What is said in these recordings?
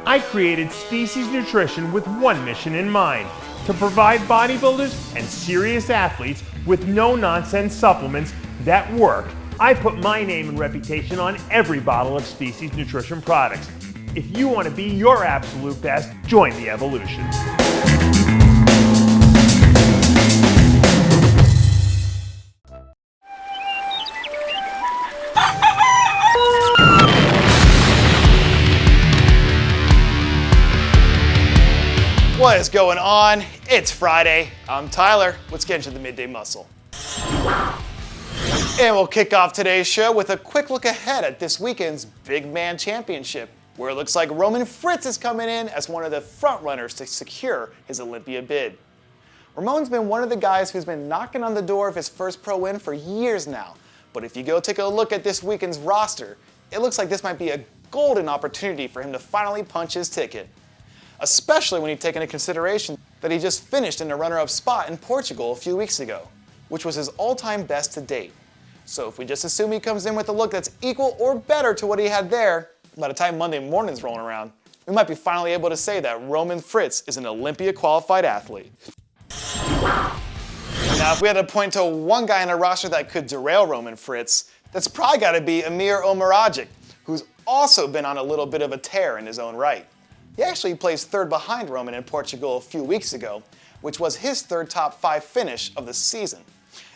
I created Species Nutrition with one mission in mind: to provide bodybuilders and serious athletes with no-nonsense supplements that work. I put my name and reputation on every bottle of Species Nutrition products. If you want to be your absolute best, join the evolution. What is going on? It's Friday. I'm Tyler. Let's get into the Midday Muscle. And we'll kick off today's show with a quick look ahead at this weekend's Big Man Championship, where it looks like Fritz is coming in as one of the front runners to secure his Olympia bid. Ramon's been one of the guys who's been knocking on the door of his first pro win for years now, but if you go take a look at this weekend's roster, it looks like this might be a golden opportunity for him to finally punch his ticket. Especially when you take into consideration that he just finished in a runner-up spot in Portugal a few weeks ago, which was his all-time best to date. So if we just assume he comes in with a look that's equal or better to what he had there, by the time Monday morning's rolling around, we might be finally able to say that Fritz is an Olympia qualified athlete. Now, if we had to point to one guy in a roster that could derail Fritz, that's probably got to be Amir Omarajic, who's also been on a little bit of a tear in his own right. He actually placed third behind Roman in Portugal a few weeks ago, which was his third top 5 finish of the season.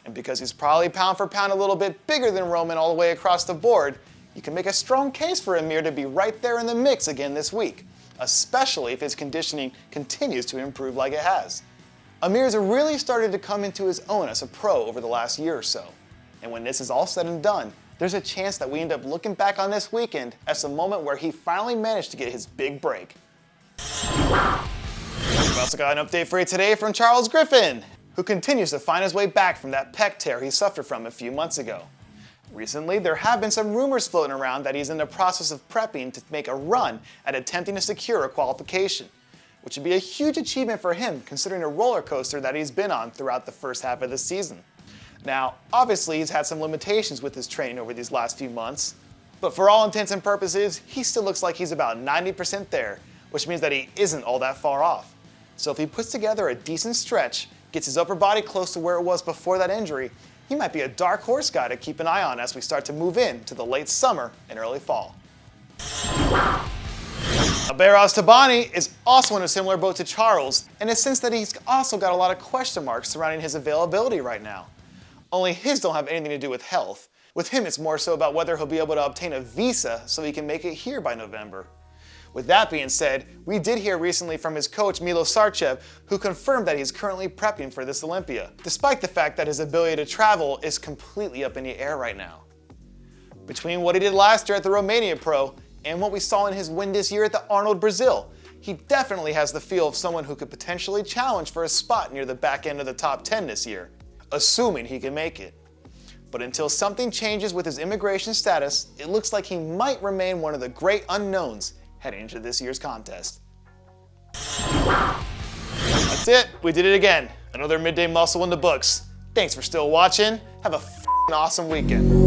And because he's probably pound for pound a little bit bigger than Roman all the way across the board, you can make a strong case for Emir to be right there in the mix again this week, especially if his conditioning continues to improve like it has. Amir's really started to come into his own as a pro over the last year or so. And when this is all said and done, there's a chance that we end up looking back on this weekend as the moment where he finally managed to get his big break. We've also got an update for you today from Griffin, who continues to find his way back from that pec tear he suffered from a few months ago. Recently, there have been some rumors floating around that he's in the process of prepping to make a run at attempting to secure a qualification, which would be a huge achievement for him considering the roller coaster that he's been on throughout the first half of the season. Now, obviously he's had some limitations with his training over these last few months, but for all intents and purposes, he still looks like he's about 90% there, which means that he isn't all that far off. So if he puts together a decent stretch, gets his upper body close to where it was before that injury, he might be a dark horse guy to keep an eye on as we start to move into the late summer and early fall. Beros Tabani is also in a similar boat to Charles, in the sense that he's also got a lot of question marks surrounding his availability right now. Only his don't have anything to do with health. With him, it's more so about whether he'll be able to obtain a visa so he can make it here by November. With that being said, we did hear recently from his coach Milo Sarchev, who confirmed that he's currently prepping for this Olympia, despite the fact that his ability to travel is completely up in the air right now. Between what he did last year at the Romania Pro and what we saw in his win this year at the Arnold Brazil, he definitely has the feel of someone who could potentially challenge for a spot near the back end of the top 10 this year, assuming he can make it. But until something changes with his immigration status, it looks like he might remain one of the great unknowns heading into this year's contest. That's it, we did it again. Another Midday Muscle in the books. Thanks for still watching. Have a awesome weekend.